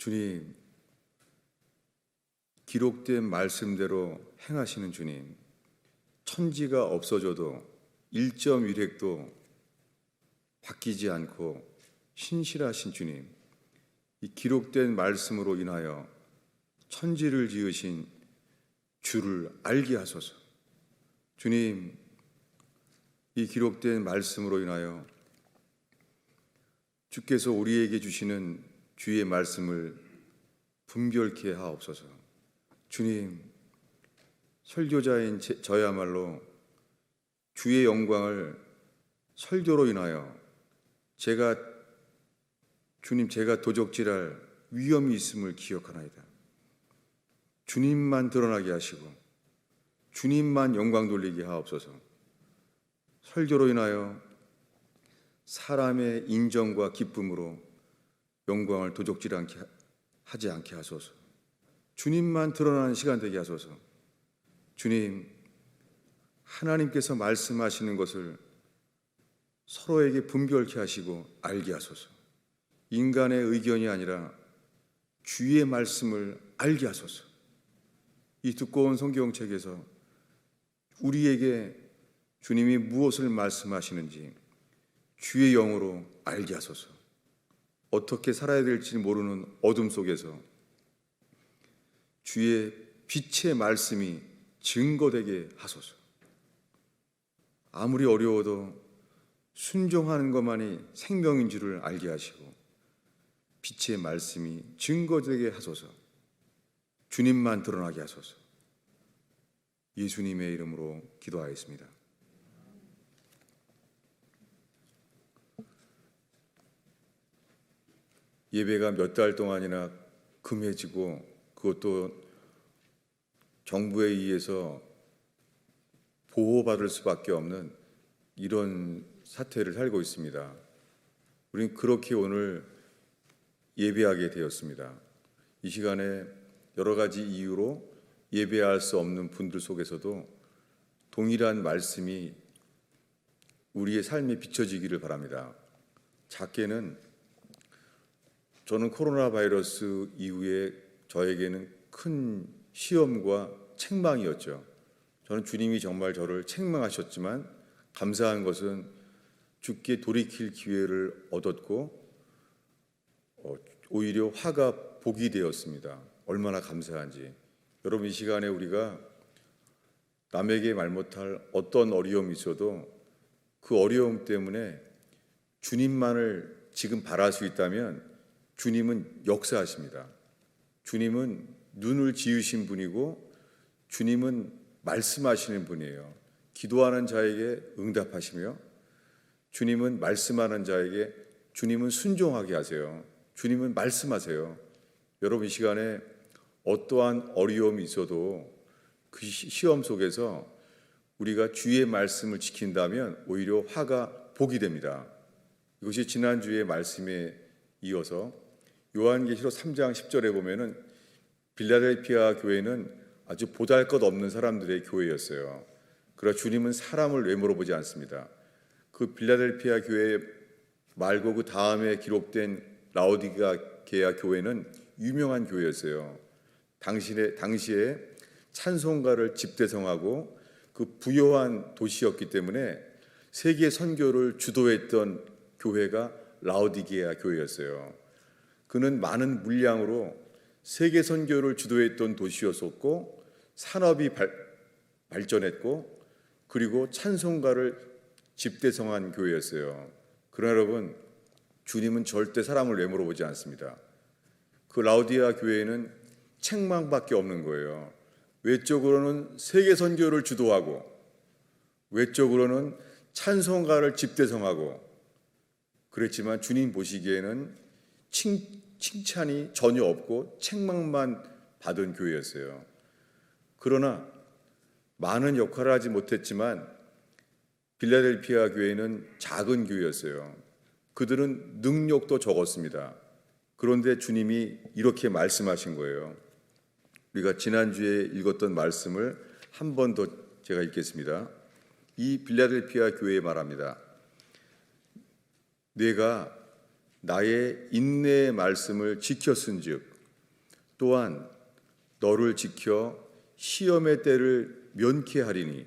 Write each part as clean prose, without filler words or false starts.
주님, 기록된 말씀대로 행하시는 주님, 천지가 없어져도 1.1획도 바뀌지 않고 신실하신 주님, 이 기록된 말씀으로 인하여 천지를 지으신 주를 알게 하소서. 주님, 이 기록된 말씀으로 인하여 주께서 우리에게 주시는 주의 말씀을 분별케 하옵소서. 주님, 설교자인 저야말로 주의 영광을 설교로 인하여 제가 도적질할 위험이 있음을 기억하나이다. 주님만 드러나게 하시고 주님만 영광 돌리게 하옵소서. 설교로 인하여 사람의 인정과 기쁨으로 영광을 하지 않게 하소서. 주님만 드러나는 시간 되게 하소서. 주님, 하나님께서 말씀하시는 것을 서로에게 분별케 하시고 알게 하소서. 인간의 의견이 아니라 주의 말씀을 알게 하소서. 이 두꺼운 성경책에서 우리에게 주님이 무엇을 말씀하시는지 주의 영으로 알게 하소서. 어떻게 살아야 될지 모르는 어둠 속에서 주의 빛의 말씀이 증거되게 하소서. 아무리 어려워도 순종하는 것만이 생명인 줄을 알게 하시고 빛의 말씀이 증거되게 하소서. 주님만 드러나게 하소서. 예수님의 이름으로 기도하였습니다. 예배가 몇 달 동안이나 금해지고 그것도 정부에 의해서 보호받을 수밖에 없는 이런 사태를 살고 있습니다. 우린 그렇게 오늘 예배하게 되었습니다. 이 시간에 여러 가지 이유로 예배할 수 없는 분들 속에서도 동일한 말씀이 우리의 삶에 비춰지기를 바랍니다. 작게는 저는 코로나 바이러스 이후에 저에게는 큰 시험과 책망이었죠. 저는 주님이 정말 저를 책망하셨지만 감사한 것은 주께 돌이킬 기회를 얻었고 오히려 화가 복이 되었습니다. 얼마나 감사한지. 여러분, 이 시간에 우리가 남에게 말 못할 어떤 어려움이 있어도 그 어려움 때문에 주님만을 지금 바랄 수 있다면 주님은 역사하십니다. 주님은 눈을 지으신 분이고 주님은 말씀하시는 분이에요. 기도하는 자에게 응답하시며 주님은 말씀하는 자에게 주님은 순종하게 하세요. 주님은 말씀하세요. 여러분, 이 시간에 어떠한 어려움이 있어도 그 시험 속에서 우리가 주의 말씀을 지킨다면 오히려 화가 복이 됩니다. 이것이 지난주의 말씀에 이어서 요한계시록 3장 10절에 보면은 빌라델피아 교회는 아주 보잘것없는 사람들의 교회였어요. 그러나 주님은 사람을 외모로 보지 않습니다. 그 빌라델피아 교회 말고 그 다음에 기록된 라오디게아 교회는 유명한 교회였어요. 당시에 찬송가를 집대성하고 그 부요한 도시였기 때문에 세계 선교를 주도했던 교회가 라오디게아 교회였어요. 그는 많은 물량으로 세계 선교를 주도했던 도시였었고 산업이 발전했고 그리고 찬송가를 집대성한 교회였어요. 그러나 여러분, 주님은 절대 사람을 외모로 보지 않습니다. 그 라오디게아 교회에는 책망밖에 없는 거예요. 외적으로는 세계 선교를 주도하고 외적으로는 찬송가를 집대성하고 그랬지만 주님 보시기에는 칭찬이 전혀 없고 책망만 받은 교회였어요. 그러나 많은 역할을 하지 못했지만 빌라델피아 교회는 작은 교회였어요. 그들은 능력도 적었습니다. 그런데 주님이 이렇게 말씀하신 거예요. 우리가 지난주에 읽었던 말씀을 한 번 더 제가 읽겠습니다. 이 빌라델피아 교회에 말합니다. 내가 나의 인내의 말씀을 지켰은즉 또한 너를 지켜 시험의 때를 면케하리니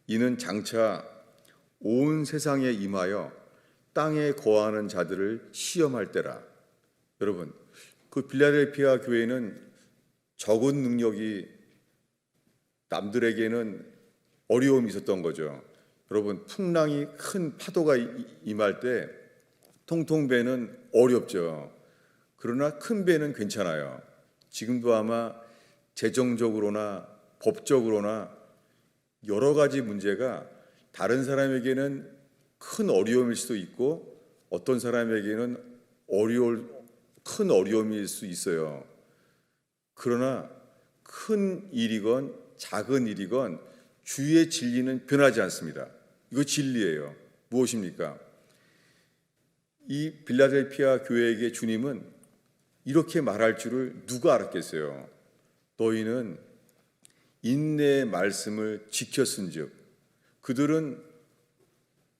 이는 장차 온 세상에 임하여 땅에 거하는 자들을 시험할 때라. 여러분, 그 빌라델피아 교회는 적은 능력이 남들에게는 어려움이 있었던 거죠. 여러분, 풍랑이 큰 파도가 임할 때 통통 배는 어렵죠. 그러나 큰 배는 괜찮아요. 지금도 아마 재정적으로나 법적으로나 여러 가지 문제가 다른 사람에게는 큰 어려움일 수도 있고 어떤 사람에게는 큰 어려움일 수 있어요. 그러나 큰 일이건 작은 일이건 주의 진리는 변하지 않습니다. 이거 진리예요. 무엇입니까? 이 빌라델피아 교회에게 주님은 이렇게 말할 줄을 누가 알았겠어요? 너희는 인내의 말씀을 지켰은즉. 그들은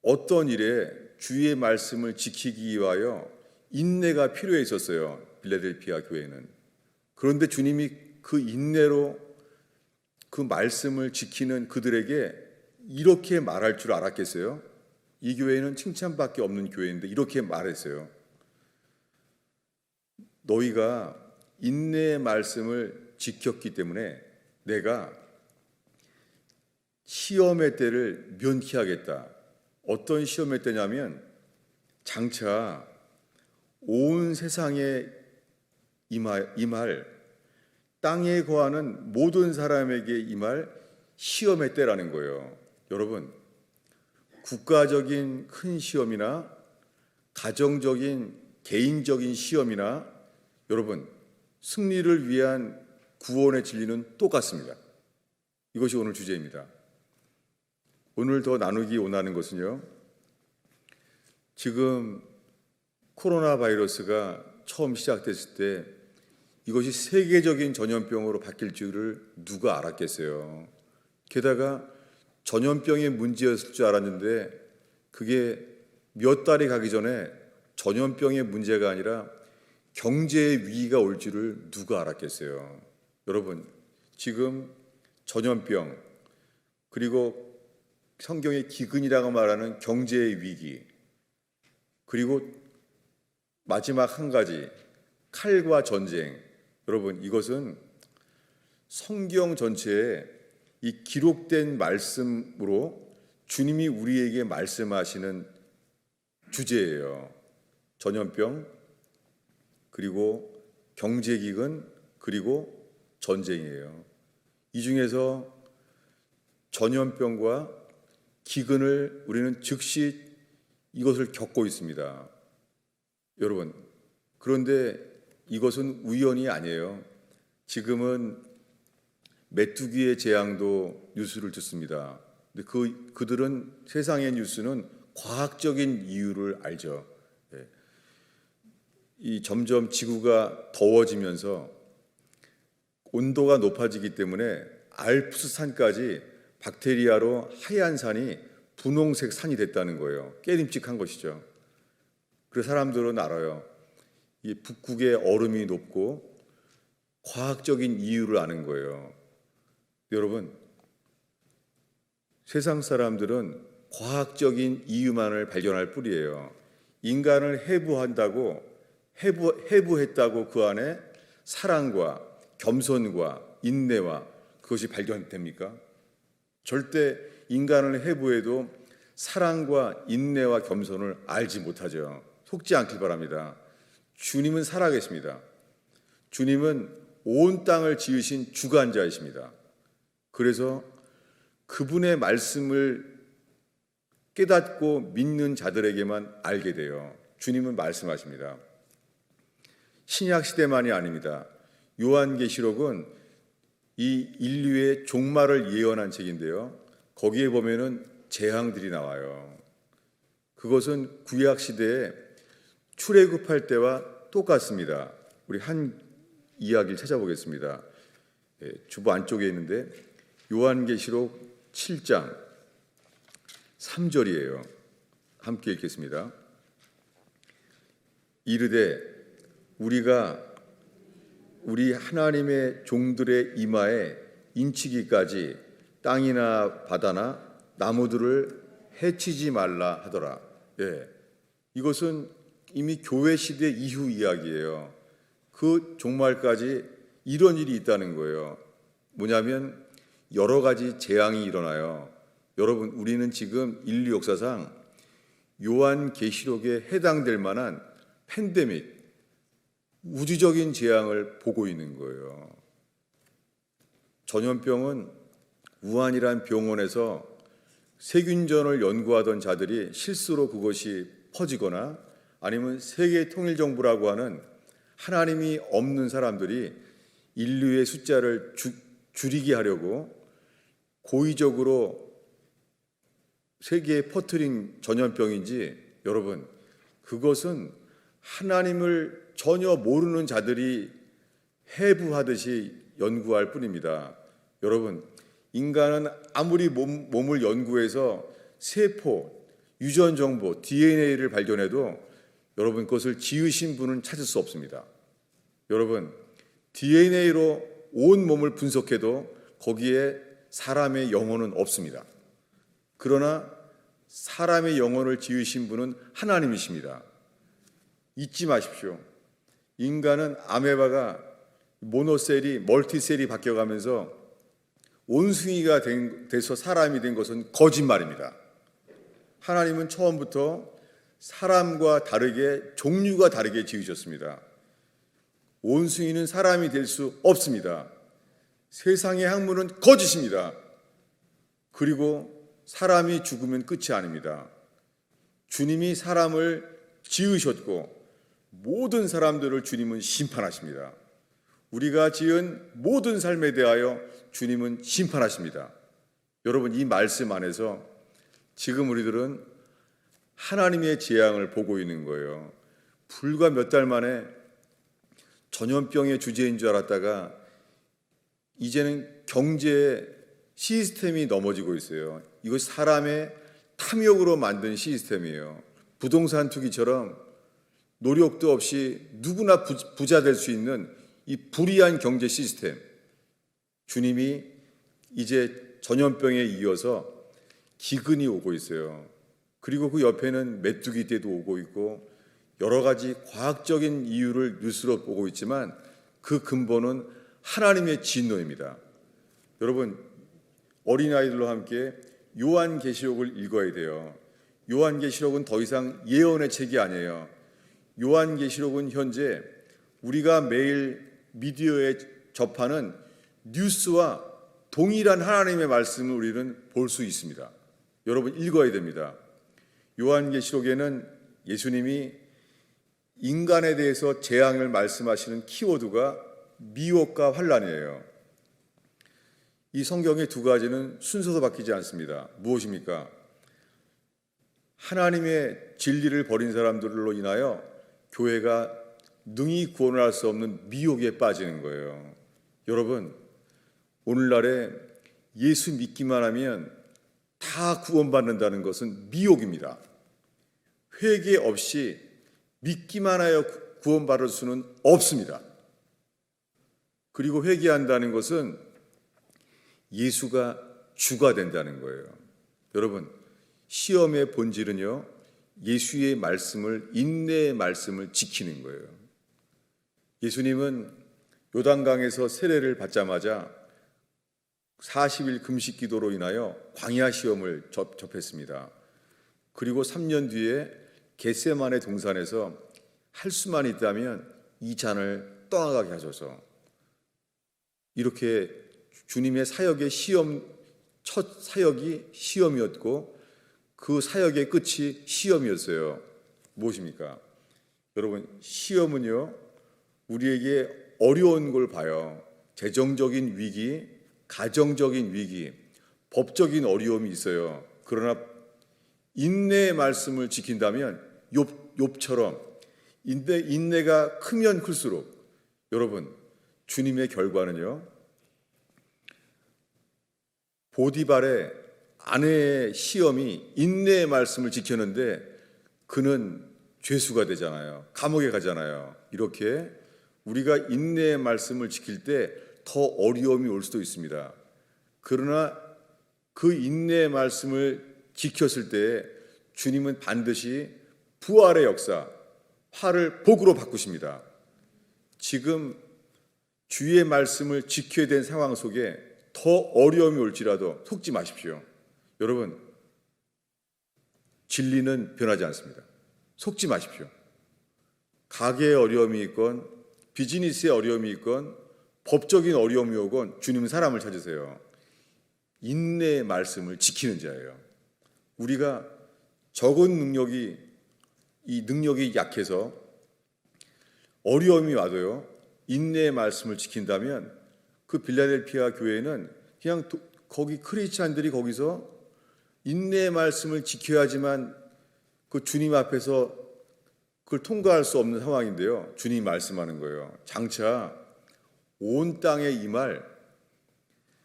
어떤 일에 주의 말씀을 지키기 위하여 인내가 필요해 있었어요. 빌라델피아 교회는. 그런데 주님이 그 인내로 그 말씀을 지키는 그들에게 이렇게 말할 줄 알았겠어요? 이 교회는 칭찬밖에 없는 교회인데 이렇게 말했어요. 너희가 인내의 말씀을 지켰기 때문에 내가 시험의 때를 면케하겠다. 어떤 시험의 때냐면 장차 온 세상에 임할 땅에 거하는 모든 사람에게 임할 시험의 때라는 거예요. 여러분, 국가적인 큰 시험이나 가정적인 개인적인 시험이나 여러분, 승리를 위한 구원의 진리는 똑같습니다. 이것이 오늘 주제입니다. 오늘 더 나누기 원하는 것은요, 지금 코로나 바이러스가 처음 시작됐을 때 이것이 세계적인 전염병으로 바뀔 줄을 누가 알았겠어요. 게다가 전염병의 문제였을 줄 알았는데 그게 몇 달이 가기 전에 전염병의 문제가 아니라 경제의 위기가 올 줄을 누가 알았겠어요. 여러분, 지금 전염병 그리고 성경의 기근이라고 말하는 경제의 위기, 그리고 마지막 한 가지 칼과 전쟁. 여러분, 이것은 성경 전체에 이 기록된 말씀으로 주님이 우리에게 말씀하시는 주제예요. 전염병, 그리고 경제기근, 그리고 전쟁이에요. 이 중에서 전염병과 기근을 우리는 즉시 이것을 겪고 있습니다. 여러분, 그런데 이것은 우연이 아니에요. 지금은 메뚜기의 재앙도 뉴스를 듣습니다. 근데 그들은 세상의 뉴스는 과학적인 이유를 알죠. 이 점점 지구가 더워지면서 온도가 높아지기 때문에 알프스 산까지 박테리아로 하얀 산이 분홍색 산이 됐다는 거예요. 깨림칙한 것이죠. 그래서 사람들은 알아요. 이 북극의 얼음이 높고 과학적인 이유를 아는 거예요. 여러분, 세상 사람들은 과학적인 이유만을 발견할 뿐이에요. 인간을 해부했다고 그 안에 사랑과 겸손과 인내와 그것이 발견됩니까? 절대 인간을 해부해도 사랑과 인내와 겸손을 알지 못하죠. 속지 않길 바랍니다. 주님은 살아계십니다. 주님은 온 땅을 지으신 주관자이십니다. 그래서 그분의 말씀을 깨닫고 믿는 자들에게만 알게 돼요. 주님은 말씀하십니다. 신약 시대만이 아닙니다. 요한계시록은 이 인류의 종말을 예언한 책인데요. 거기에 보면은 재앙들이 나와요. 그것은 구약 시대에 출애굽할 때와 똑같습니다. 우리 한 이야기를 찾아보겠습니다. 주보 안쪽에 있는데 요한계시록 7장 3절이에요. 함께 읽겠습니다. 이르되 우리가 우리 하나님의 종들의 이마에 인치기까지 땅이나 바다나 나무들을 해치지 말라 하더라. 예, 이것은 이미 교회 시대 이후 이야기예요. 그 종말까지 이런 일이 있다는 거예요. 뭐냐면 여러 가지 재앙이 일어나요. 여러분, 우리는 지금 인류 역사상 요한계시록에 해당될 만한 팬데믹, 우주적인 재앙을 보고 있는 거예요. 전염병은 우한이란 병원에서 세균전을 연구하던 자들이 실수로 그것이 퍼지거나 아니면 세계통일정부라고 하는 하나님이 없는 사람들이 인류의 숫자를 줄이게 하려고 고의적으로 세계에 퍼뜨린 전염병인지, 여러분, 그것은 하나님을 전혀 모르는 자들이 해부하듯이 연구할 뿐입니다. 여러분, 인간은 아무리 몸을 연구해서 세포, 유전 정보, DNA를 발견해도 여러분, 그것을 지으신 분은 찾을 수 없습니다. 여러분, DNA로 온 몸을 분석해도 거기에 사람의 영혼은 없습니다. 그러나 사람의 영혼을 지으신 분은 하나님이십니다. 잊지 마십시오. 인간은 아메바가 모노셀이 멀티셀이 바뀌어가면서 원숭이가 돼서 사람이 된 것은 거짓말입니다. 하나님은 처음부터 사람과 다르게, 종류가 다르게 지으셨습니다. 원숭이는 사람이 될 수 없습니다. 세상의 학문은 거짓입니다. 그리고 사람이 죽으면 끝이 아닙니다. 주님이 사람을 지으셨고 모든 사람들을 주님은 심판하십니다. 우리가 지은 모든 삶에 대하여 주님은 심판하십니다. 여러분, 이 말씀 안에서 지금 우리들은 하나님의 재앙을 보고 있는 거예요. 불과 몇 달 만에 전염병의 주제인 줄 알았다가 이제는 경제 시스템이 넘어지고 있어요. 이것이 사람의 탐욕으로 만든 시스템이에요. 부동산 투기처럼 노력도 없이 누구나 부자 될 수 있는 이 불의한 경제 시스템. 주님이 이제 전염병에 이어서 기근이 오고 있어요. 그리고 그 옆에는 메뚜기 떼도 오고 있고 여러 가지 과학적인 이유를 뉴스로 보고 있지만 그 근본은 하나님의 진노입니다. 여러분, 어린아이들로 함께 요한계시록을 읽어야 돼요. 요한계시록은 더 이상 예언의 책이 아니에요. 요한계시록은 현재 우리가 매일 미디어에 접하는 뉴스와 동일한 하나님의 말씀을 우리는 볼 수 있습니다. 여러분, 읽어야 됩니다. 요한계시록에는 예수님이 인간에 대해서 재앙을 말씀하시는 키워드가 미혹과 환난이에요. 이 성경의 두 가지는 순서도 바뀌지 않습니다. 무엇입니까? 하나님의 진리를 버린 사람들로 인하여 교회가 능히 구원을 할 수 없는 미혹에 빠지는 거예요. 여러분, 오늘날에 예수 믿기만 하면 다 구원받는다는 것은 미혹입니다. 회개 없이 믿기만 하여 구원받을 수는 없습니다. 그리고 회개한다는 것은 예수가 주가 된다는 거예요. 여러분, 시험의 본질은요, 예수의 말씀을, 인내의 말씀을 지키는 거예요. 예수님은 요단강에서 세례를 받자마자 40일 금식 기도로 인하여 광야 시험을 접했습니다. 그리고 3년 뒤에 겟세마네 동산에서 할 수만 있다면 이 잔을 떠나가게 하소서. 이렇게 주님의 사역의 첫 사역이 시험이었고 그 사역의 끝이 시험이었어요. 무엇입니까? 여러분, 시험은요, 우리에게 어려운 걸 봐요. 재정적인 위기, 가정적인 위기, 법적인 어려움이 있어요. 그러나 인내의 말씀을 지킨다면 욥처럼 인내가 크면 클수록, 여러분, 주님의 결과는요, 보디발의 아내의 시험이 인내의 말씀을 지켰는데 그는 죄수가 되잖아요. 감옥에 가잖아요. 이렇게 우리가 인내의 말씀을 지킬 때 더 어려움이 올 수도 있습니다. 그러나 그 인내의 말씀을 지켰을 때 주님은 반드시 부활의 역사, 화를 복으로 바꾸십니다. 지금 주의 말씀을 지켜야 되는 상황 속에 더 어려움이 올지라도 속지 마십시오. 여러분, 진리는 변하지 않습니다. 속지 마십시오. 가게에 어려움이 있건 비즈니스에 어려움이 있건 법적인 어려움이 오건 주님은 사람을 찾으세요. 인내의 말씀을 지키는 자예요. 우리가 적은 능력이 약해서 어려움이 와도요, 인내의 말씀을 지킨다면 그 빌라델피아 교회는 그냥 거기 크리스찬들이 거기서 인내의 말씀을 지켜야지만 그 주님 앞에서 그걸 통과할 수 없는 상황인데요. 주님이 말씀하는 거예요. 장차 온 땅에 임할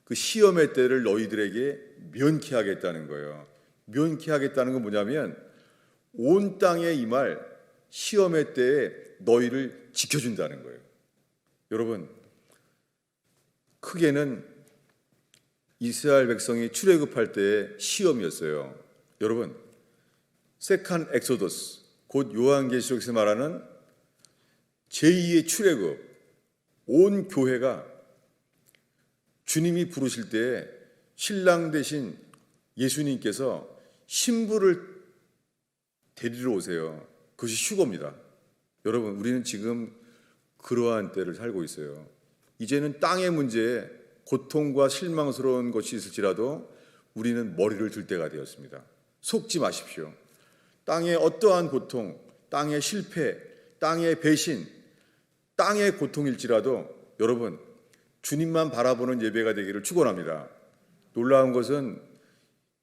그 시험의 때를 너희들에게 면케하겠다는 거예요. 면케하겠다는 건 뭐냐면 온 땅에 임할 시험의 때에 너희를 지켜준다는 거예요. 여러분, 크게는 이스라엘 백성이 출애굽할 때의 시험이었어요. 여러분, 세컨 엑소더스, 곧 요한계시록에서 말하는 제2의 출애굽, 온 교회가 주님이 부르실 때 신랑 되신 예수님께서 신부를 데리러 오세요. 그것이 휴거입니다. 여러분, 우리는 지금 그러한 때를 살고 있어요. 이제는 땅의 문제에 고통과 실망스러운 것이 있을지라도 우리는 머리를 들 때가 되었습니다. 속지 마십시오. 땅의 어떠한 고통, 땅의 실패, 땅의 배신, 땅의 고통일지라도 여러분, 주님만 바라보는 예배가 되기를 축원합니다. 놀라운 것은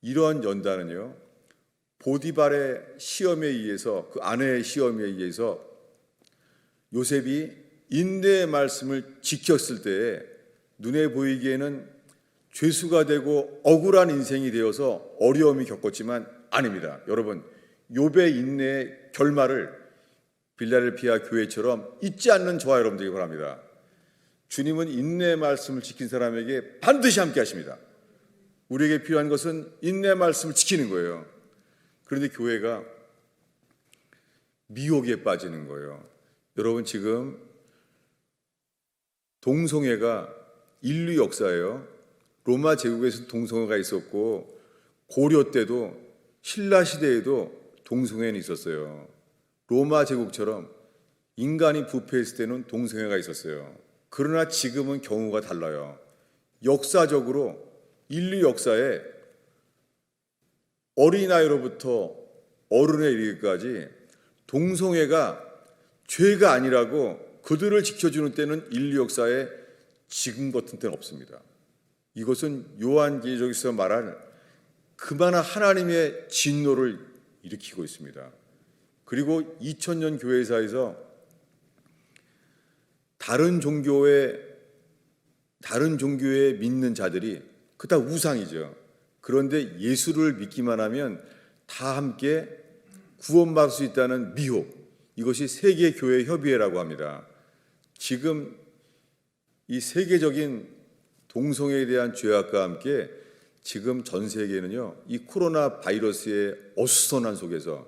이러한 연단은요, 보디발의 시험에 의해서, 그 아내의 시험에 의해서 요셉이 인내의 말씀을 지켰을 때에 눈에 보이기에는 죄수가 되고 억울한 인생이 되어서 어려움이 겪었지만 아닙니다. 여러분, 욥의 인내의 결말을 빌라델피아 교회처럼 잊지 않는 저와 여러분들에게 바랍니다. 주님은 인내의 말씀을 지킨 사람에게 반드시 함께 하십니다. 우리에게 필요한 것은 인내의 말씀을 지키는 거예요. 그런데 교회가 미혹에 빠지는 거예요. 여러분, 지금 동성애가 인류 역사예요. 로마 제국에서 동성애가 있었고 고려 때도 신라 시대에도 동성애는 있었어요. 로마 제국처럼 인간이 부패했을 때는 동성애가 있었어요. 그러나 지금은 경우가 달라요. 역사적으로 인류 역사에 어린아이로부터 어른에 이르기까지 동성애가 죄가 아니라고 그들을 지켜주는 때는 인류 역사에 지금 같은 때는 없습니다. 이것은 요한계시록에서 말하는 그만한 하나님의 진노를 일으키고 있습니다. 그리고 2000년 교회사에서 다른 종교에 믿는 자들이 그 다 우상이죠. 그런데 예수를 믿기만 하면 다 함께 구원받을 수 있다는 미혹, 이것이 세계교회협의회라고 합니다. 지금 이 세계적인 동성애에 대한 죄악과 함께 지금 전 세계는요, 이 코로나 바이러스의 어수선한 속에서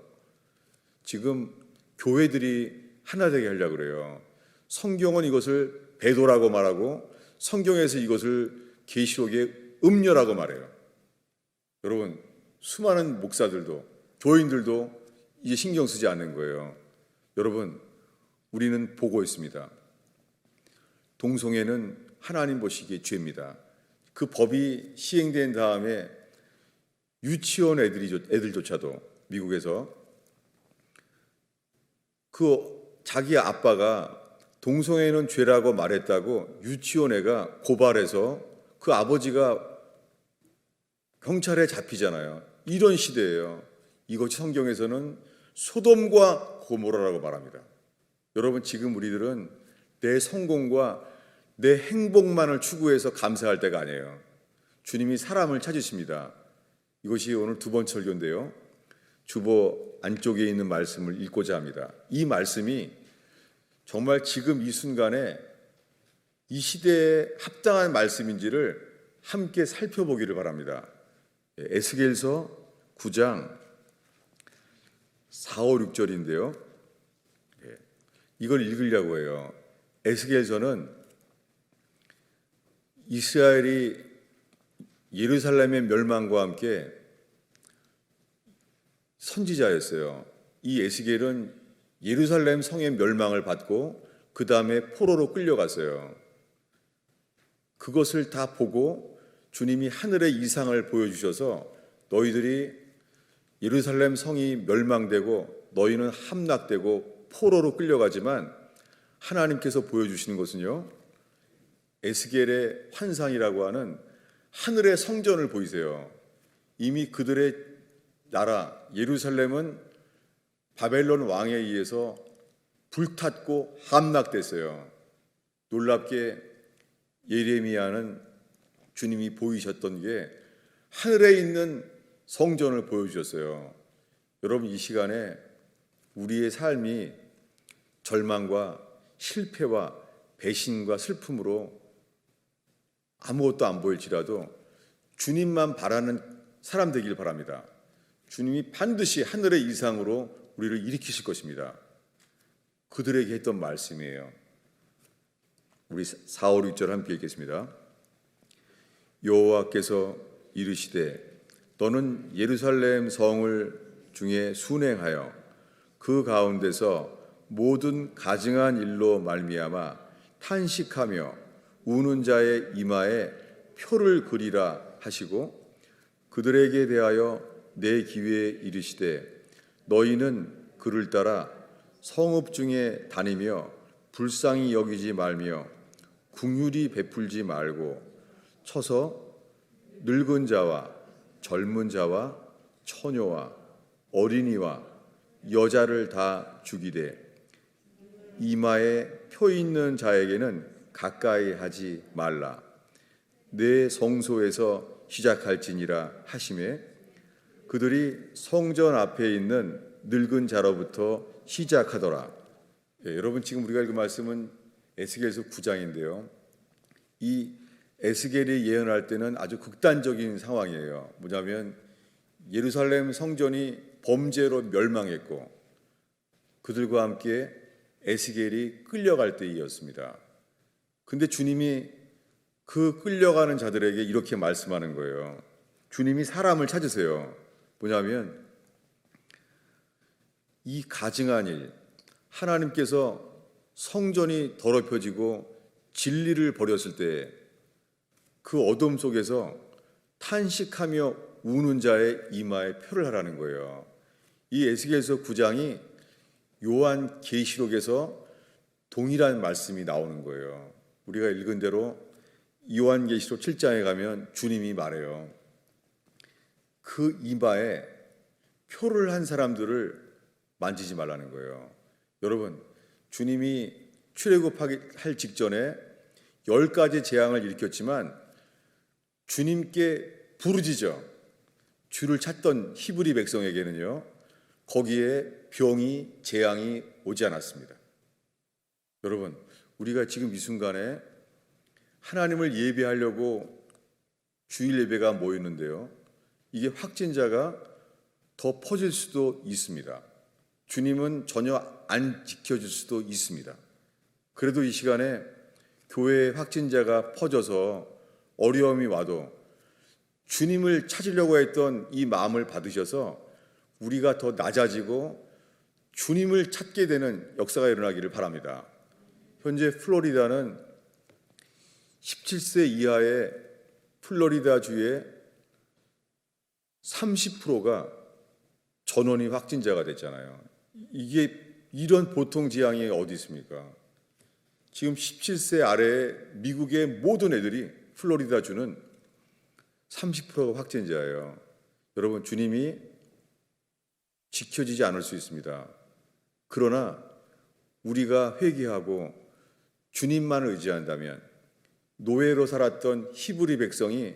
지금 교회들이 하나 되게 하려고 그래요. 성경은 이것을 배도라고 말하고 성경에서 이것을 계시록의 음녀라고 말해요. 여러분, 수많은 목사들도 교인들도 이제 신경 쓰지 않는 거예요. 여러분, 우리는 보고 있습니다. 동성애는 하나님 보시기에 죄입니다. 그 법이 시행된 다음에 유치원 애들조차도 미국에서 그 자기 아빠가 동성애는 죄라고 말했다고 유치원 애가 고발해서 그 아버지가 경찰에 잡히잖아요. 이런 시대예요. 이것이 성경에서는 소돔과 고모라라고 말합니다. 여러분, 지금 우리들은 내 성공과 내 행복만을 추구해서 감사할 때가 아니에요. 주님이 사람을 찾으십니다. 이것이 오늘 두 번째 설교인데요. 주보 안쪽에 있는 말씀을 읽고자 합니다. 이 말씀이 정말 지금 이 순간에 이 시대에 합당한 말씀인지를 함께 살펴보기를 바랍니다. 에스겔서 9장 4, 5, 6절인데요. 이걸 읽으려고 해요. 에스겔서는 이스라엘이 예루살렘의 멸망과 함께 선지자였어요. 이 에스겔은 예루살렘 성의 멸망을 받고 그 다음에 포로로 끌려갔어요. 그것을 다 보고 주님이 하늘의 이상을 보여주셔서 너희들이 예루살렘 성이 멸망되고 너희는 함락되고 포로로 끌려가지만 하나님께서 보여주시는 것은요, 에스겔의 환상이라고 하는 하늘의 성전을 보이세요. 이미 그들의 나라 예루살렘은 바벨론 왕에 의해서 불탔고 함락됐어요. 놀랍게 예레미야는 주님이 보이셨던 게 하늘에 있는 성전을 보여주셨어요. 여러분, 이 시간에 우리의 삶이 절망과 실패와 배신과 슬픔으로 아무것도 안 보일지라도 주님만 바라는 사람 되길 바랍니다. 주님이 반드시 하늘의 이상으로 우리를 일으키실 것입니다. 그들에게 했던 말씀이에요. 우리 4, 5, 6절 함께 읽겠습니다. 여호와께서 이르시되 너는 예루살렘 성을 중에 순행하여 그 가운데서 모든 가증한 일로 말미암아 탄식하며 우는 자의 이마에 표를 그리라 하시고 그들에게 대하여 내 귀에 이르시되 너희는 그를 따라 성읍 중에 다니며 불쌍히 여기지 말며 긍휼히 베풀지 말고 쳐서 늙은 자와 젊은 자와 처녀와 어린이와 여자를 다 죽이되 이마에 표 있는 자에게는 가까이 하지 말라. 내 성소에서 시작할지니라 하시매 그들이 성전 앞에 있는 늙은 자로부터 시작하더라. 여러분, 지금 우리가 읽은 말씀은 에스겔서 9장인데요. 이 에스겔이 예언할 때는 아주 극단적인 상황이에요. 뭐냐면 예루살렘 성전이 범죄로 멸망했고 그들과 함께 에스겔이 끌려갈 때이었습니다. 근데 주님이 그 끌려가는 자들에게 이렇게 말씀하는 거예요. 주님이 사람을 찾으세요. 뭐냐면 이 가증한 일, 하나님께서 성전이 더럽혀지고 진리를 버렸을 때 그 어둠 속에서 탄식하며 우는 자의 이마에 표를 하라는 거예요. 이 에스겔서 9장이 요한 계시록에서 동일한 말씀이 나오는 거예요. 우리가 읽은 대로 요한계시록 7장에 가면 주님이 말해요. 그 이마에 표를 한 사람들을 만지지 말라는 거예요. 여러분, 주님이 출애굽할 직전에 10가지 재앙을 일으켰지만 주님께 부르짖어 주를 찾던 히브리 백성에게는요, 거기에 병이 재앙이 오지 않았습니다. 여러분, 우리가 지금 이 순간에 하나님을 예배하려고 주일 예배가 모이는데요, 이게 확진자가 더 퍼질 수도 있습니다. 주님은 전혀 안 지켜줄 수도 있습니다. 그래도 이 시간에 교회에 확진자가 퍼져서 어려움이 와도 주님을 찾으려고 했던 이 마음을 받으셔서 우리가 더 낮아지고 주님을 찾게 되는 역사가 일어나기를 바랍니다. 현재 플로리다는 17세 이하의 플로리다 주의 30%가 전원이 확진자가 됐잖아요. 이게 이런 보통 지향이 어디 있습니까? 지금 17세 아래의 미국의 모든 애들이 플로리다 주는 30%가 확진자예요. 여러분, 주님이 지켜지지 않을 수 있습니다. 그러나 우리가 회개하고 주님만 의지한다면 노예로 살았던 히브리 백성이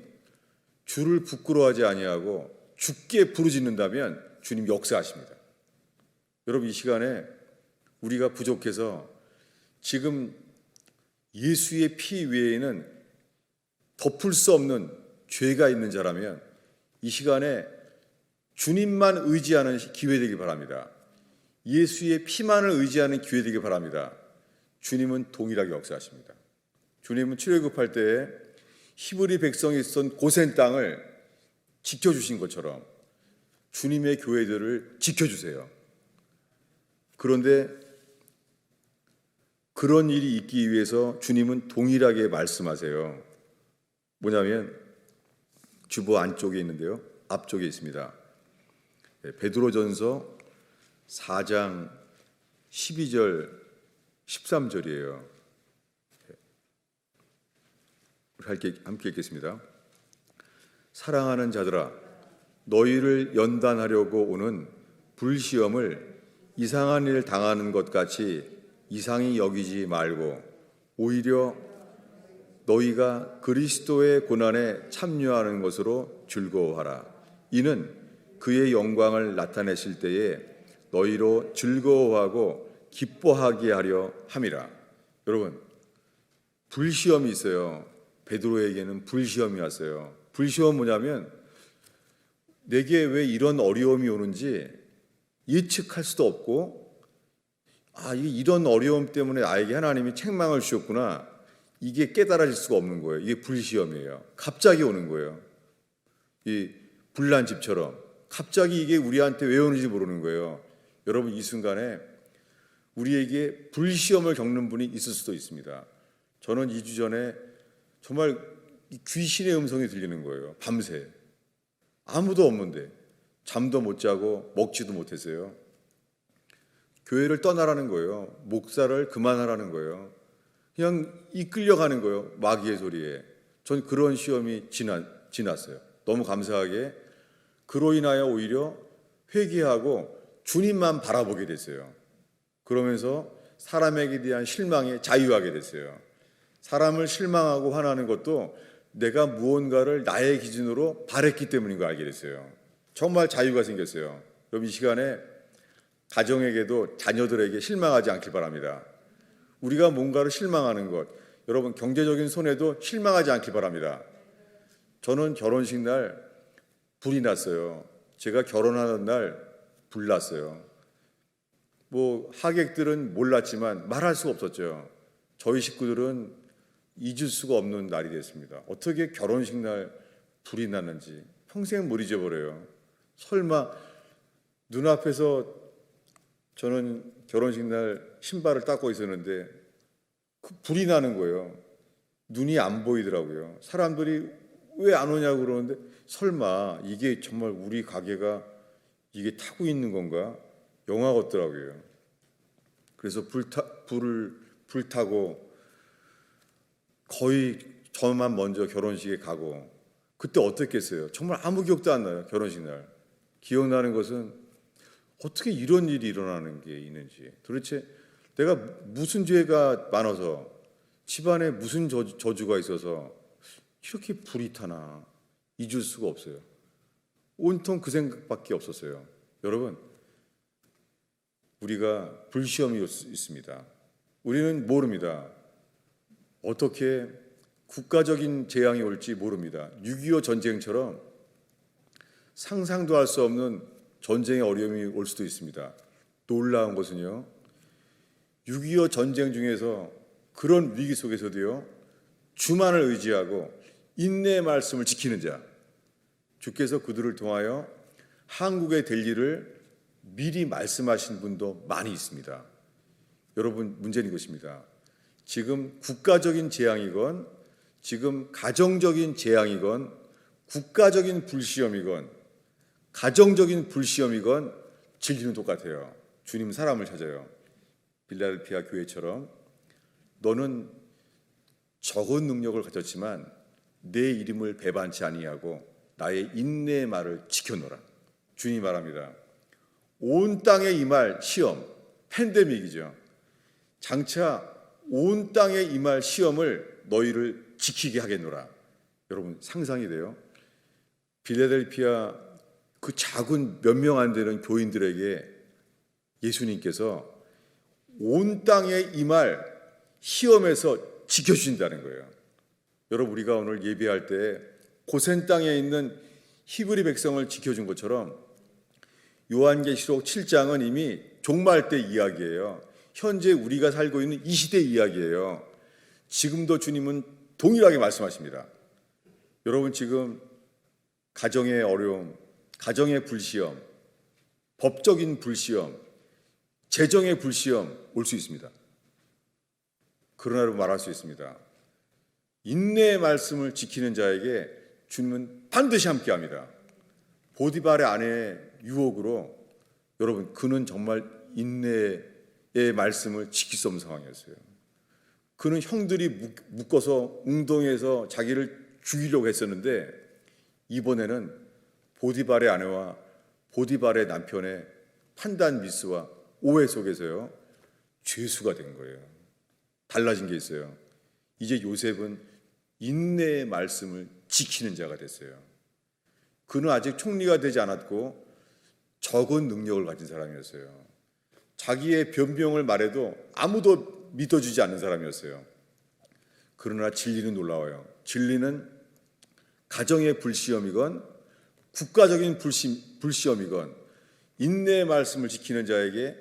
주를 부끄러워하지 아니하고 주께 부르짖는다면 주님 역사하십니다. 여러분, 이 시간에 우리가 부족해서 지금 예수의 피 외에는 덮을 수 없는 죄가 있는 자라면 이 시간에 주님만 의지하는 기회 되길 바랍니다. 예수의 피만을 의지하는 기회 되길 바랍니다. 주님은 동일하게 역사하십니다. 주님은 출애굽할 때에 히브리 백성이 있었던 고센 땅을 지켜주신 것처럼 주님의 교회들을 지켜주세요. 그런데 그런 일이 있기 위해서 주님은 동일하게 말씀하세요. 뭐냐면 주보 안쪽에 있는데요. 앞쪽에 있습니다. 베드로전서 4장 12절 13절이에요. 함께 읽겠습니다. 사랑하는 자들아, 너희를 연단하려고 오는 불시험을 이상한 일 당하는 것 같이 이상히 여기지 말고 오히려 너희가 그리스도의 고난에 참여하는 것으로 즐거워하라. 이는 그의 영광을 나타내실 때에 너희로 즐거워하고 기뻐하게 하려 함이라. 여러분, 불시험이 있어요. 베드로에게는 불시험이 왔어요. 불시험 뭐냐면 내게 왜 이런 어려움이 오는지 예측할 수도 없고, 이게 이런 어려움 때문에 나에게 하나님이 책망을 주셨구나, 이게 깨달아질 수가 없는 거예요. 이게 불시험이에요. 갑자기 오는 거예요. 이 불난집처럼 갑자기 이게 우리한테 왜 오는지 모르는 거예요. 여러분, 이 순간에 우리에게 불시험을 겪는 분이 있을 수도 있습니다. 저는 2주 전에 정말 귀신의 음성이 들리는 거예요. 밤새 아무도 없는데 잠도 못 자고 먹지도 못했어요. 교회를 떠나라는 거예요. 목사를 그만하라는 거예요. 그냥 이끌려가는 거예요. 마귀의 소리에. 전 그런 시험이 지났어요. 너무 감사하게 그로 인하여 오히려 회개하고 주님만 바라보게 됐어요. 그러면서 사람에게 대한 실망에 자유하게 됐어요. 사람을 실망하고 화나는 것도 내가 무언가를 나의 기준으로 바랬기 때문인 걸 알게 됐어요. 정말 자유가 생겼어요. 여러분, 이 시간에 가정에게도 자녀들에게 실망하지 않길 바랍니다. 우리가 뭔가를 실망하는 것, 여러분 경제적인 손해도 실망하지 않길 바랍니다. 저는 결혼식 날 불이 났어요. 제가 결혼하는 날 불 났어요. 하객들은 몰랐지만 말할 수가 없었죠. 저희 식구들은 잊을 수가 없는 날이 됐습니다. 어떻게 결혼식 날 불이 났는지 평생 못 잊어버려요. 설마 눈앞에서 저는 결혼식 날 신발을 닦고 있었는데 그 불이 나는 거예요. 눈이 안 보이더라고요. 사람들이 왜 안 오냐고 그러는데 설마 이게 정말 우리 가게가 이게 타고 있는 건가? 영화 같더라고요. 그래서 불타고 거의 저만 먼저 결혼식에 가고, 그때 어땠겠어요? 정말 아무 기억도 안 나요. 결혼식 날 기억나는 것은 어떻게 이런 일이 일어나는 게 있는지, 도대체 내가 무슨 죄가 많아서, 집안에 무슨 저주가 있어서 이렇게 불이 타나 잊을 수가 없어요. 온통 그 생각밖에 없었어요. 여러분, 우리가 불시험이 있습니다. 우리는 모릅니다. 어떻게 국가적인 재앙이 올지 모릅니다. 6.25 전쟁처럼 상상도 할 수 없는 전쟁의 어려움이 올 수도 있습니다. 놀라운 것은요, 6.25 전쟁 중에서 그런 위기 속에서도요, 주만을 의지하고 인내의 말씀을 지키는 자, 주께서 그들을 통하여 한국에 될 일을 미리 말씀하신 분도 많이 있습니다. 여러분, 문제는 이것입니다. 지금 국가적인 재앙이건, 지금 가정적인 재앙이건, 국가적인 불시험이건, 가정적인 불시험이건 진리는 똑같아요. 주님 사람을 찾아요. 빌라델피아 교회처럼 너는 적은 능력을 가졌지만 내 이름을 배반치 아니하고 나의 인내의 말을 지켜노라. 주님 말합니다. 온 땅에 임할 시험, 팬데믹이죠. 장차 온 땅에 임할 시험을 너희를 지키게 하겠노라. 여러분, 상상이 돼요? 빌라델피아 그 작은 몇 명 안 되는 교인들에게 예수님께서 온 땅에 임할 시험에서 지켜주신다는 거예요. 여러분, 우리가 오늘 예배할 때 고센 땅에 있는 히브리 백성을 지켜준 것처럼 요한계시록 7장은 이미 종말 때 이야기예요. 현재 우리가 살고 있는 이 시대 이야기예요. 지금도 주님은 동일하게 말씀하십니다. 여러분, 지금 가정의 어려움, 가정의 불시험, 법적인 불시험, 재정의 불시험 올 수 있습니다. 그러나 말할 수 있습니다. 인내의 말씀을 지키는 자에게 주님은 반드시 함께합니다. 보디발의 아내의 유혹으로 여러분, 그는 정말 인내의 말씀을 지킬 수 없는 상황이었어요. 그는 형들이 묶어서 웅덩이에서 자기를 죽이려고 했었는데 이번에는 보디발의 아내와 보디발의 남편의 판단 미스와 오해 속에서요, 죄수가 된 거예요. 달라진 게 있어요. 이제 요셉은 인내의 말씀을 지키는 자가 됐어요. 그는 아직 총리가 되지 않았고 적은 능력을 가진 사람이었어요. 자기의 변명을 말해도 아무도 믿어주지 않는 사람이었어요. 그러나 진리는 놀라워요. 진리는 가정의 불시험이건 국가적인 불시험이건 인내의 말씀을 지키는 자에게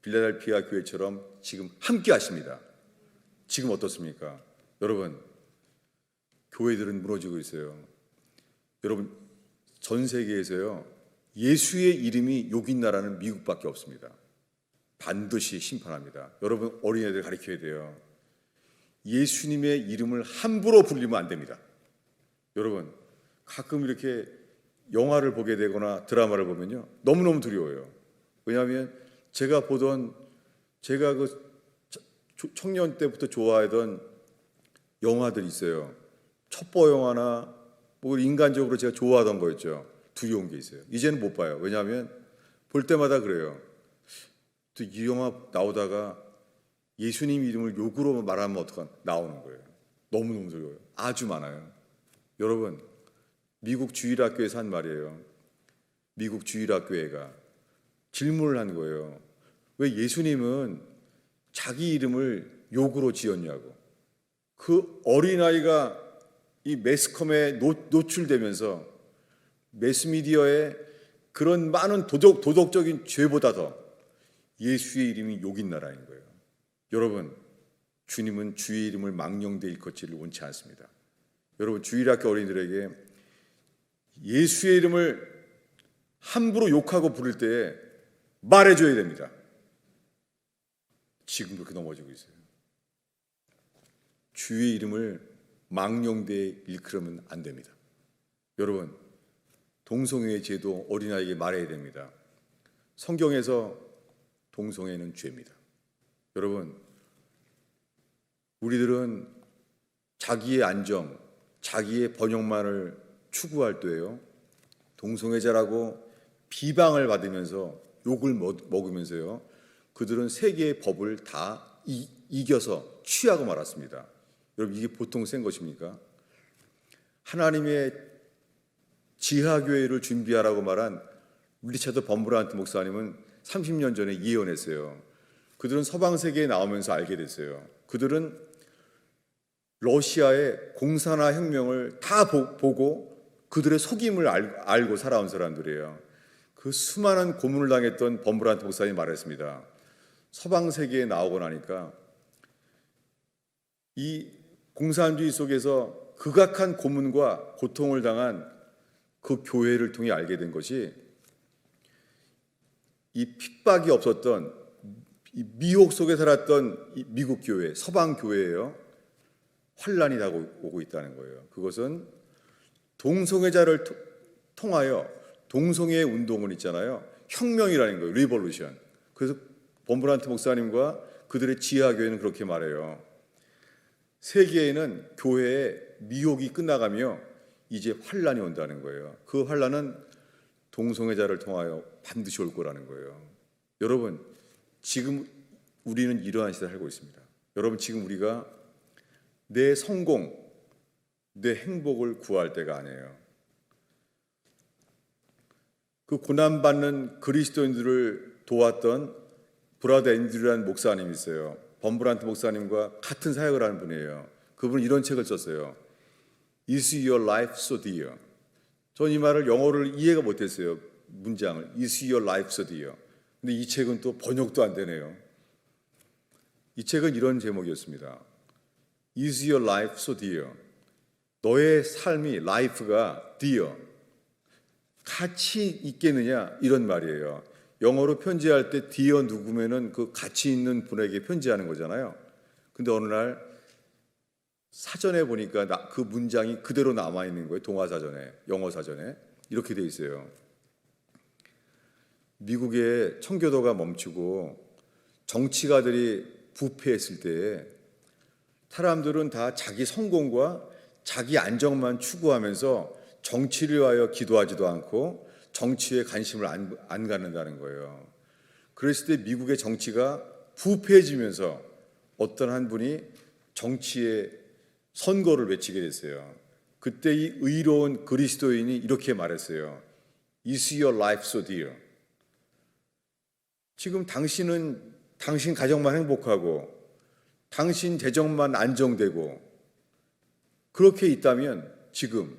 빌라델피아 교회처럼 지금 함께 하십니다. 지금 어떻습니까? 여러분, 교회들은 무너지고 있어요. 여러분, 전 세계에서요, 예수의 이름이 욕인 나라는 미국밖에 없습니다. 반드시 심판합니다. 여러분, 어린애들 가르쳐야 돼요. 예수님의 이름을 함부로 불리면 안 됩니다. 여러분, 가끔 이렇게 영화를 보게 되거나 드라마를 보면요, 너무너무 두려워요. 왜냐하면 제가 그 청년 때부터 좋아하던 영화들이 있어요. 첩보 영화나 뭐 인간적으로 제가 좋아하던 거였죠. 두려운 게 있어요. 이제는 못 봐요. 왜냐하면 볼 때마다 그래요. 또 이 영화 나오다가 예수님 이름을 욕으로 말하면 어떡하나 나오는 거예요. 너무너무 두려워요. 아주 많아요. 여러분, 미국 주일학교에서 한 말이에요. 미국 주일학교회가 질문을 한 거예요. 왜 예수님은 자기 이름을 욕으로 지었냐고. 그 어린아이가 이 매스컴에 노출되면서 매스미디어에 그런 많은 도덕적인 죄보다 더 예수의 이름이 욕인 나라인 거예요. 여러분, 주님은 주의 이름을 망령되 일컫지를 원치 않습니다. 여러분, 주일학교 어린이들에게 예수의 이름을 함부로 욕하고 부를 때에 말해줘야 됩니다. 지금 그렇게 넘어지고 있어요. 주의 이름을 망령되이 일컬으면 안 됩니다. 여러분, 동성애의 죄도 어린아이에게 말해야 됩니다. 성경에서 동성애는 죄입니다. 여러분, 우리들은 자기의 안정, 자기의 번영만을 추구할 때요, 동성애자라고 비방을 받으면서 욕을 먹으면서요, 그들은 세계의 법을 다 이겨서 취하고 말았습니다. 여러분, 이게 보통 센 것입니까? 하나님의 지하교회를 준비하라고 말한 리차드 범브란트 목사님은 30년 전에 예언했어요. 그들은 서방 세계에 나오면서 알게 됐어요. 그들은 러시아의 공산화 혁명을 다 보고 그들의 속임을 알고 살아온 사람들이에요. 그 수많은 고문을 당했던 범브란트 목사님이 말했습니다. 서방 세계에 나오고 나니까 이 공산주의 속에서 극악한 고문과 고통을 당한 그 교회를 통해 알게 된 것이 이 핍박이 없었던 이 미혹 속에 살았던 이 미국 교회, 서방 교회예요. 환란이 다가오고 있다는 거예요. 그것은 동성애자를 통하여 동성애 운동은 있잖아요. 혁명이라는 거예요. 리볼루션. 그래서 범브란트 목사님과 그들의 지하교회는 그렇게 말해요. 세계에는 교회의 미혹이 끝나가며 이제 환란이 온다는 거예요. 그 환란은 동성애자를 통하여 반드시 올 거라는 거예요. 여러분, 지금 우리는 이러한 시대를 살고 있습니다. 여러분, 지금 우리가 내 성공, 내 행복을 구할 때가 아니에요. 그 고난받는 그리스도인들을 도왔던 브라더 앤드류라는 목사님이 있어요. 범브란트 목사님과 같은 사역을 하는 분이에요. 그분은 이런 책을 썼어요. Is your life so dear? 전 이 말을 영어를 이해가 못했어요. 문장을. Is your life so dear? 근데 이 책은 또 번역도 안 되네요. 이 책은 이런 제목이었습니다. Is your life so dear? 너의 삶이, life가 dear, 가치 있겠느냐? 이런 말이에요. 영어로 편지할 때 dear 누구면은 그 가치 있는 분에게 편지하는 거잖아요. 근데 어느 날 사전에 보니까 그 문장이 그대로 남아있는 거예요. 동화사전에, 영어사전에. 이렇게 돼 있어요. 미국의 청교도가 멈추고 정치가들이 부패했을 때 사람들은 다 자기 성공과 자기 안정만 추구하면서 정치를 위하여 기도하지도 않고 정치에 관심을 안 갖는다는 거예요. 그랬을 때 미국의 정치가 부패해지면서 어떤 한 분이 정치에 선거를 외치게 됐어요. 그때 이 의로운 그리스도인이 이렇게 말했어요. Is your life so dear? 지금 당신은 당신 가정만 행복하고 당신 재정만 안정되고 그렇게 있다면 지금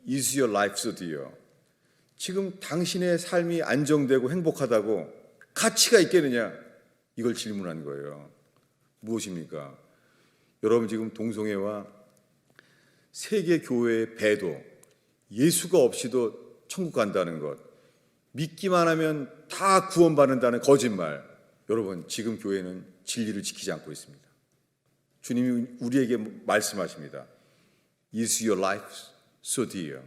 Is your life so dear? 지금 당신의 삶이 안정되고 행복하다고 가치가 있겠느냐? 이걸 질문한 거예요. 무엇입니까? 여러분 지금 동성애와 세계 교회의 배도, 예수가 없이도 천국 간다는 것, 믿기만 하면 다 구원받는다는 거짓말, 여러분 지금 교회는 진리를 지키지 않고 있습니다. 주님이 우리에게 말씀하십니다. Is your life so dear?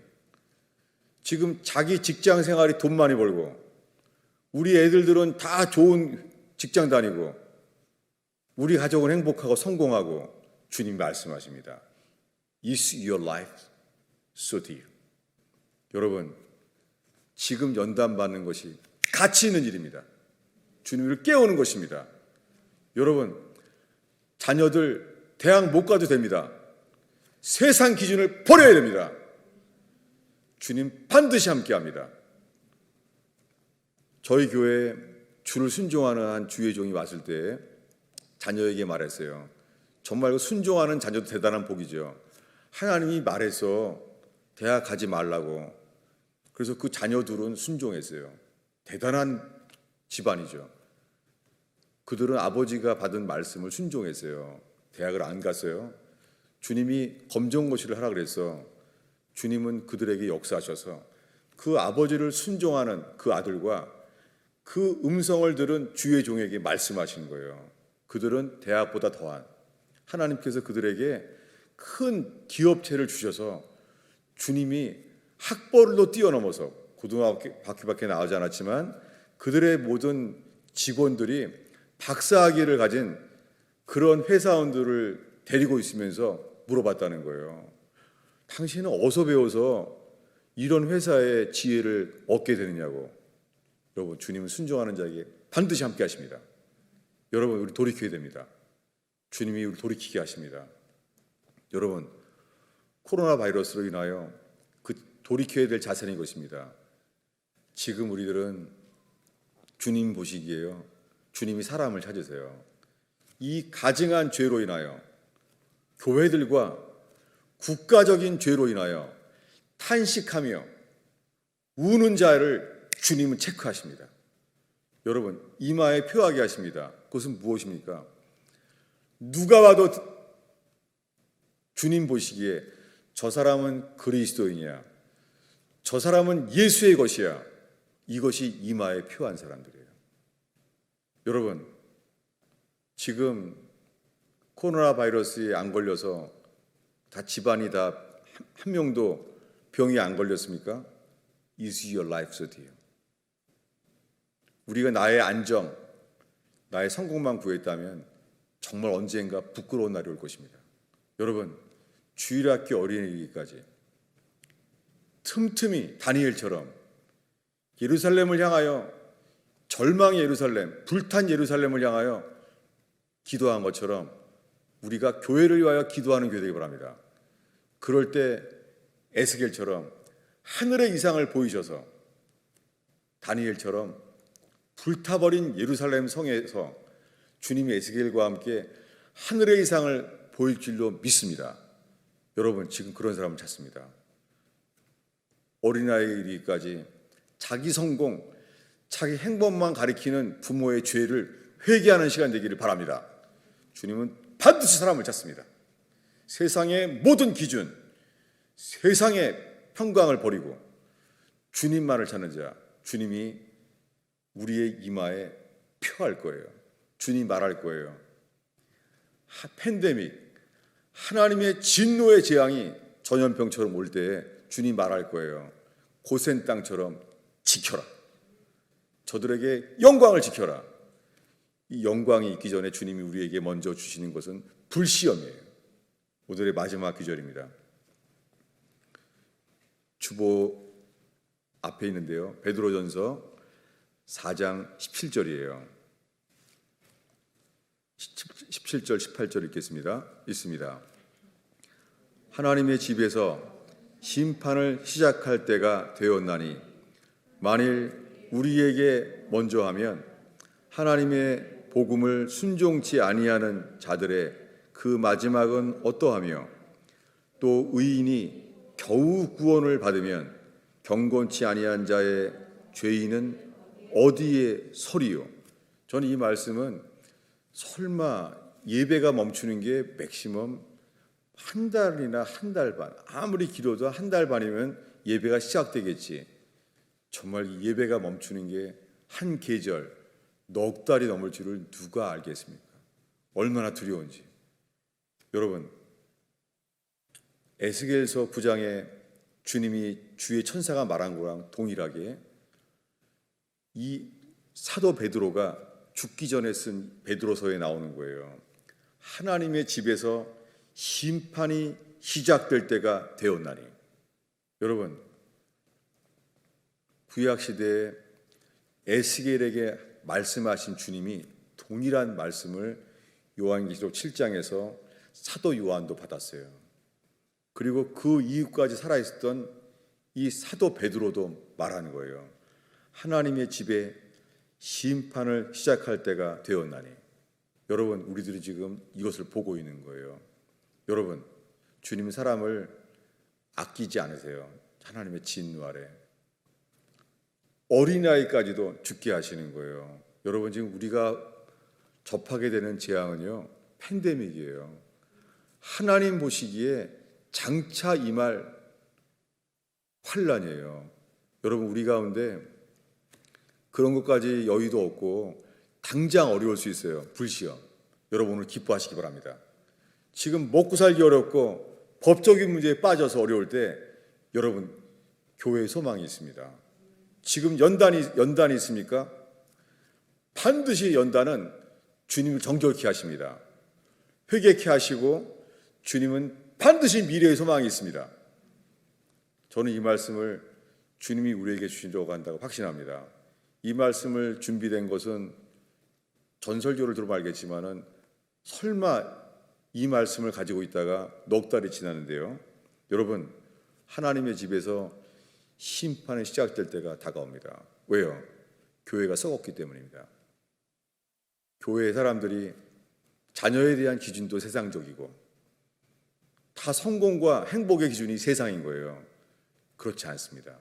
지금 자기 직장 생활이 돈 많이 벌고 우리 애들들은 다 좋은 직장 다니고 우리 가족은 행복하고 성공하고 주님 말씀하십니다. Is your life so dear? 여러분 지금 연단받는 것이 가치 있는 일입니다. 주님을 깨우는 것입니다. 여러분 자녀들 대학 못 가도 됩니다. 세상 기준을 버려야 됩니다. 주님 반드시 함께합니다. 저희 교회에 주를 순종하는 한 주의 종이 왔을 때 자녀에게 말했어요. 정말 순종하는 자녀도 대단한 복이죠. 하나님이 말해서 대학 가지 말라고. 그래서 그 자녀들은 순종했어요. 대단한 집안이죠. 그들은 아버지가 받은 말씀을 순종했어요. 대학을 안 갔어요. 주님이 검정고시를 하라 그래서 주님은 그들에게 역사하셔서 그 아버지를 순종하는 그 아들과 그 음성을 들은 주의 종에게 말씀하시는 거예요. 그들은 대학보다 더한 하나님께서 그들에게 큰 기업체를 주셔서 주님이 학벌로 뛰어넘어서 고등학교밖에 나오지 않았지만 그들의 모든 직원들이 박사학위를 가진 그런 회사원들을 데리고 있으면서 물어봤다는 거예요. 당신은 어디서 배워서 이런 회사의 지혜를 얻게 되느냐고. 여러분 주님은 순종하는 자에게 반드시 함께 하십니다. 여러분 우리 돌이켜야 됩니다. 주님이 우리 돌이키게 하십니다. 여러분 코로나 바이러스로 인하여 그 돌이켜야 될 자세는 이것입니다. 지금 우리들은 주님 보시기에요. 주님이 사람을 찾으세요. 이 가증한 죄로 인하여 교회들과 국가적인 죄로 인하여 탄식하며 우는 자를 주님은 체크하십니다. 여러분 이마에 표하게 하십니다. 그것은 무엇입니까? 누가 봐도 주님 보시기에 저 사람은 그리스도인이야. 저 사람은 예수의 것이야. 이것이 이마에 표한 사람들이에요. 여러분 지금 코로나 바이러스에 안 걸려서 다 집안이 다 한 명도 병이 안 걸렸습니까? Is your life so dear? 우리가 나의 안정, 나의 성공만 구했다면 정말 언젠가 부끄러운 날이 올 것입니다. 여러분 주일학교 어린이기까지 틈틈이 다니엘처럼 예루살렘을 향하여 절망의 예루살렘, 불탄 예루살렘을 향하여 기도한 것처럼 우리가 교회를 위하여 기도하는 교회 되기 바랍니다. 그럴 때 에스겔처럼 하늘의 이상을 보이셔서 다니엘처럼 불타버린 예루살렘 성에서 주님이 에스겔과 함께 하늘의 이상을 보일 줄로 믿습니다. 여러분, 지금 그런 사람을 찾습니다. 어린아이까지 자기 성공, 자기 행복만 가리키는 부모의 죄를 회개하는 시간 되기를 바랍니다. 주님은 반드시 사람을 찾습니다. 세상의 모든 기준, 세상의 평강을 버리고 주님만을 찾는 자, 주님이 우리의 이마에 표할 거예요. 주님 말할 거예요. 팬데믹, 하나님의 진노의 재앙이 전염병처럼 올 때에 주님 말할 거예요. 고센 땅처럼 지켜라. 저들에게 영광을 지켜라. 이 영광이 있기 전에 주님이 우리에게 먼저 주시는 것은 불시험이에요. 오늘의 마지막 구절입니다. 주보 앞에 있는데요. 베드로전서 4장 17절이에요. 17절, 18절 읽습니다. 하나님의 집에서 심판을 시작할 때가 되었나니 만일 우리에게 먼저 하면 하나님의 복음을 순종치 아니하는 자들의 그 마지막은 어떠하며 또 의인이 겨우 구원을 받으면 경건치 아니한 자의 죄인은 어디에 서리요? 저는 이 말씀은 설마 예배가 멈추는 게 맥시멈 한 달이나 한 달 반, 아무리 길어도 한 달 반이면 예배가 시작되겠지. 정말 이 예배가 멈추는 게 한 계절, 넉 달이 넘을 줄을 누가 알겠습니까? 얼마나 두려운지. 여러분, 에스겔서 9장에 주님이 주의 천사가 말한 거랑 동일하게 이 사도 베드로가 죽기 전에 쓴 베드로서에 나오는 거예요. 하나님의 집에서 심판이 시작될 때가 되었나니. 여러분, 구약 시대에 에스겔에게 말씀하신 주님이 동일한 말씀을 요한계시록 7장에서 사도 요한도 받았어요. 그리고 그 이후까지 살아있었던 이 사도 베드로도 말하는 거예요. 하나님의 집에 심판을 시작할 때가 되었나니. 여러분, 우리들이 지금 이것을 보고 있는 거예요. 여러분, 주님은 사람을 아끼지 않으세요. 하나님의 진노 아래 어린아이까지도 죽게 하시는 거예요. 여러분, 지금 우리가 접하게 되는 재앙은요, 팬데믹이에요. 하나님 보시기에 장차 임할 환란이에요. 여러분, 우리 가운데 그런 것까지 여유도 없고 당장 어려울 수 있어요. 불시험. 여러분, 오늘 기뻐하시기 바랍니다. 지금 먹고 살기 어렵고 법적인 문제에 빠져서 어려울 때 여러분, 교회에 소망이 있습니다. 지금 연단이 있습니까? 반드시 연단은 주님을 정결케 하십니다. 회개케 하시고 주님은 반드시 미래의 소망이 있습니다. 저는 이 말씀을 주님이 우리에게 주시려고 한다고 확신합니다. 이 말씀을 준비된 것은 전설교를 들어보면 알겠지만은 설마 이 말씀을 가지고 있다가 넉 달이 지났는데요. 여러분, 하나님의 집에서 심판이 시작될 때가 다가옵니다. 왜요? 교회가 썩었기 때문입니다. 교회의 사람들이 자녀에 대한 기준도 세상적이고 다 성공과 행복의 기준이 세상인 거예요. 그렇지 않습니다.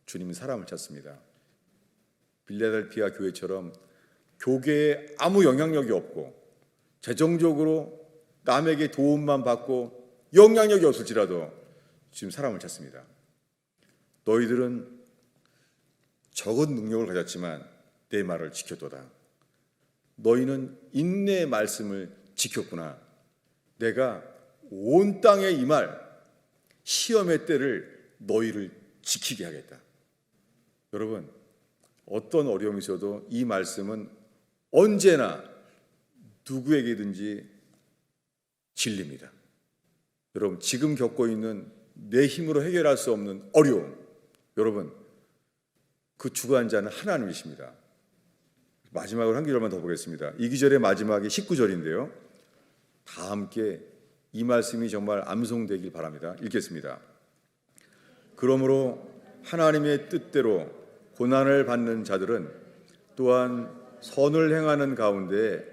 주님은 사람을 찾습니다. 빌라델피아 교회처럼 교계에 아무 영향력이 없고 재정적으로 남에게 도움만 받고 영향력이 없을지라도 지금 사람을 찾습니다. 너희들은 적은 능력을 가졌지만 내 말을 지켰도다. 너희는 인내의 말씀을 지켰구나. 내가 온 땅에 임할 시험의 때를 너희를 지키게 하겠다. 여러분, 어떤 어려움이 있어도 이 말씀은 언제나 누구에게든지 진리입니다. 여러분, 지금 겪고 있는 내 힘으로 해결할 수 없는 어려움, 여러분, 그 주관자는 하나님이십니다. 마지막으로 한 구절만 더 보겠습니다. 이 구절의 마지막이 19절인데요. 다 함께 이 말씀이 정말 암송되길 바랍니다. 읽겠습니다. 그러므로 하나님의 뜻대로 고난을 받는 자들은 또한 선을 행하는 가운데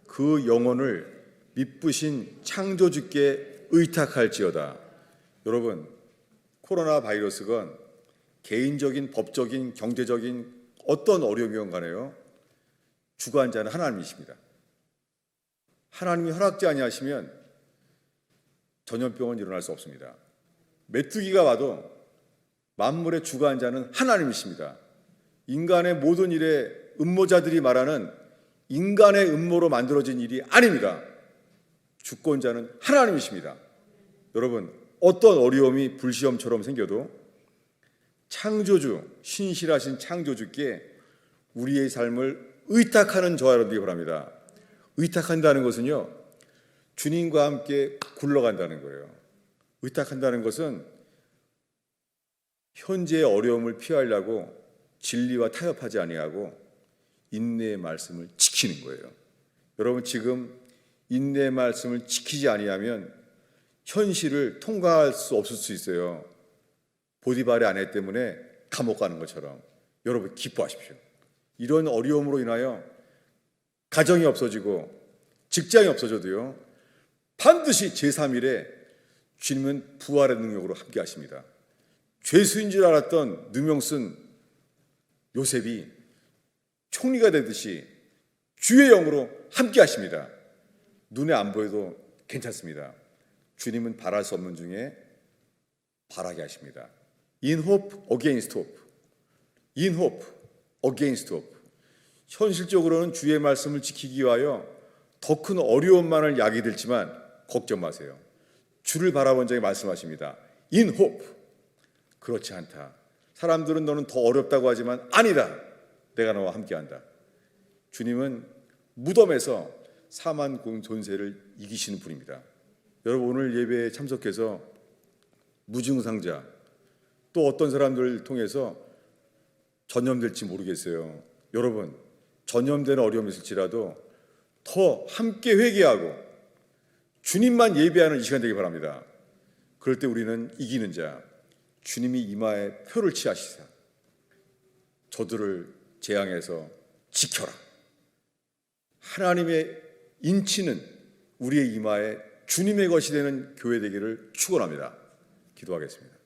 그 영혼을 미쁘신 창조주께 의탁할지어다. 여러분, 코로나 바이러스건 개인적인, 법적인, 경제적인 어떤 어려움이건 간에요, 주관자는 하나님이십니다. 하나님이 허락지 아니하시면 전염병은 일어날 수 없습니다. 메뚜기가 와도 만물의 주관자는 하나님이십니다. 인간의 모든 일에 음모자들이 말하는 인간의 음모로 만들어진 일이 아닙니다. 주권자는 하나님이십니다. 여러분, 어떤 어려움이 불시험처럼 생겨도 창조주, 신실하신 창조주께 우리의 삶을 의탁하는 저와 여러분들이 바랍니다. 의탁한다는 것은요, 주님과 함께 굴러간다는 거예요. 의탁한다는 것은 현재의 어려움을 피하려고 진리와 타협하지 아니하고 인내의 말씀을 지키는 거예요. 여러분, 지금 인내의 말씀을 지키지 아니하면 현실을 통과할 수 없을 수 있어요. 보디발의 아내 때문에 감옥 가는 것처럼. 여러분, 기뻐하십시오. 이런 어려움으로 인하여 가정이 없어지고 직장이 없어져도요, 반드시 제3일에 주님은 부활의 능력으로 함께 하십니다. 죄수인 줄 알았던 누명 쓴 요셉이 총리가 되듯이 주의 영으로 함께 하십니다. 눈에 안 보여도 괜찮습니다. 주님은 바랄 수 없는 중에 바라게 하십니다. In hope, against hope. In hope, against hope. 현실적으로는 주의 말씀을 지키기 위하여 더 큰 어려움만을 약이 들지만 걱정 마세요. 주를 바라본 자에게 말씀하십니다. In hope. 그렇지 않다. 사람들은 너는 더 어렵다고 하지만 아니다. 내가 너와 함께한다. 주님은 무덤에서 사만 존세를 이기시는 분입니다. 여러분, 오늘 예배에 참석해서 무증상자, 또 어떤 사람들을 통해서 전염될지 모르겠어요. 여러분, 전염되는 어려움이 있을지라도 더 함께 회개하고 주님만 예배하는 이 시간 되기 바랍니다. 그럴 때 우리는 이기는 자, 주님이 이마에 표를 취하시사 저들을 재앙에서 지켜라. 하나님의 인치는 우리의 이마에 주님의 것이 되는 교회 되기를 축원합니다. 기도하겠습니다.